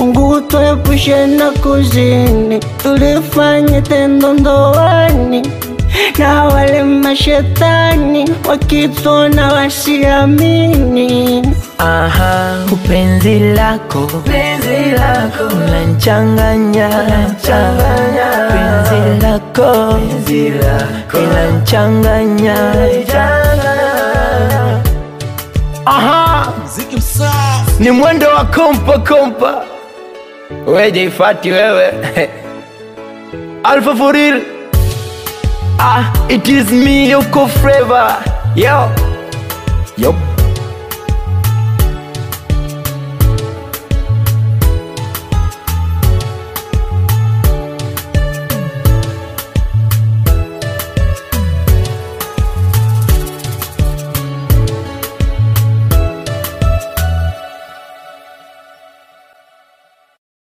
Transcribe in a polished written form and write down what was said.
Mungu tuepushe na kuzini, tulifanye tendo ndoani, na wale mashetani wakitona wasiamini. Penzi lako unanichanganya, penzi lako unanichanganya. Ni mwendo wa kompa weje ifati wewe. Alpha for real. It is me, Yoko Flavor. Yo